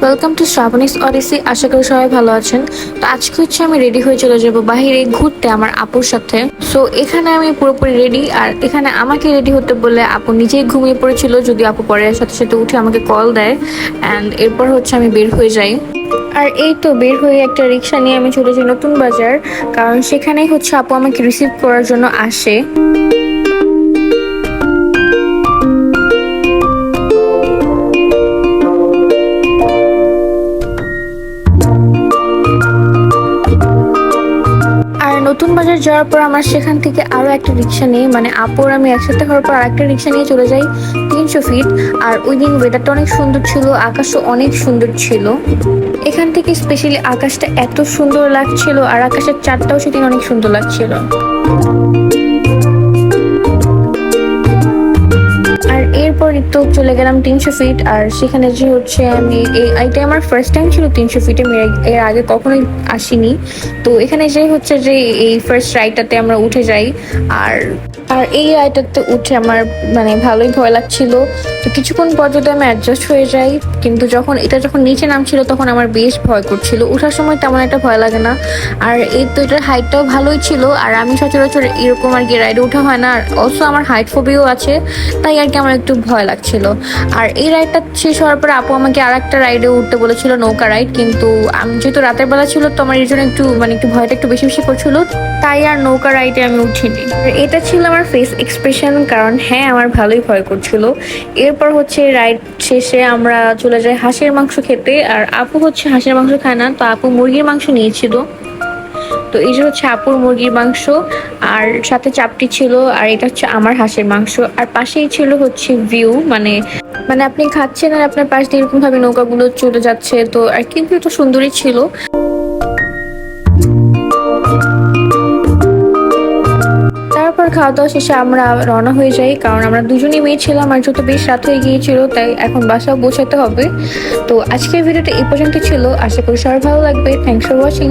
Welcome to Shrabani's odyssey. আশা করি সবাই ভালো আছেন। তো আজকে হচ্ছে আমি রেডি হয়ে চলে যাব বাইরে ঘুরতে আমার আপুর সাথে। সো এখানে আমি পুরোপুরি রেডি, আর এখানে আমাকে রেডি হতে বলে আপু নিজেই ঘুমিয়ে পড়েছিল, যদি আপু পরে সাথে সাথে উঠে আমাকে কল দেয় অ্যান্ড এরপর হচ্ছে আমি বের হয়ে যাই। আর এই তো বের হয়ে একটা রিক্সা নিয়ে আমি চলে যাই নতুন বাজার, কারণ সেখানেই হচ্ছে আপু আমাকে রিসিভ করার জন্য আসে। আর নতুন বাজার যাওয়ার পর আমার সেখান থেকে আরো একটা রিক্সা নিয়ে, মানে আপুর আমি একসাথে হওয়ার পর আরেকটা রিক্সা নিয়ে চলে যাই 300 ফিট। আর ওই দিন ওয়েদারটা অনেক সুন্দর ছিল, আকাশও অনেক সুন্দর ছিল। এখান থেকে স্পেশালি আকাশটা এত সুন্দর লাগছিল, আর আকাশের চাঁদটাও সেদিন অনেক সুন্দর লাগছিল। আর এরপর তো চলে গেলাম 300 ফিট। আর সেখানে যে হচ্ছে আমি এইটা আমার ফার্স্ট টাইম ছিল 300 ফিটে, এর আগে কখনোই আসিনি। তো এখানে যে হচ্ছে যে এই ফার্স্ট রাইডটাতে আমরা উঠে যাই। আর আর এই রাইডটাতে উঠে আমার মানে ভালোই ভয় লাগছিল। তো কিছুক্ষণ পর যদি আমি অ্যাডজাস্ট হয়ে যাই, কিন্তু যখন নিচে নামছিল তখন আমার বেশ ভয় করছিল। ওঠার সময় তেমন একটা ভয় লাগে না। আর এই তো এটার হাইটটাও ভালোই ছিল, আর আমি সচরাচর এরকম আর কি রাইডে ওঠা হয় না। আর অলসো আমার হাইট ফোবিয়াও আছে, তাই আর কি আমার একটু ভয় লাগছিল। আর এই রাইডটা শেষ হওয়ার পরে আপু আমাকে আর একটা রাইডে উঠতে বলেছিল, নৌকা রাইড, কিন্তু আমি যেহেতু রাতের বেলা ছিল তো আমার এর জন্য একটু ভয়টা একটু বেশি বেশি করছিল, তাই আর নৌকা রাইডে আমি উঠিনি। আর এটা ছিল আমার ফেস এক্সপ্রেশন, কারণ হ্যাঁ আমার ভালোই ভয় করছিল। এরপর হচ্ছে রাইড শেষে আমরা চলে যাই হাঁসের মাংস খেতে। আর আপু হচ্ছে হাঁসের মাংস খায় না, তো আপু মুরগির মাংস নিয়েছিল। তো এই যে হচ্ছে আপুর মুরগির মাংস, আর সাথে চাপটি ছিল, আর এটা হচ্ছে আমার হাঁসের মাংস। আর পাশেই ছিল হচ্ছে ভিউ, মানে মানে আপনি খাচ্ছেন আর আপনার পাশ দিয়ে এরকম ভাবে নৌকাগুলো চলে যাচ্ছে। তো আর কি ভিউটা সুন্দরই ছিল। তারপর খাওয়া দাওয়া শেষে আমরা রওনা হয়ে যাই, কারণ আমরা দুজনেই মেয়ে ছিলাম আর যত বেশ রাত হয়ে গিয়েছিল, তাই এখন বাসাও পৌঁছাতে হবে। তো আজকের ভিডিওটা এই পর্যন্ত ছিল, আশা করি সবার ভালো লাগবে। Thanks for watching.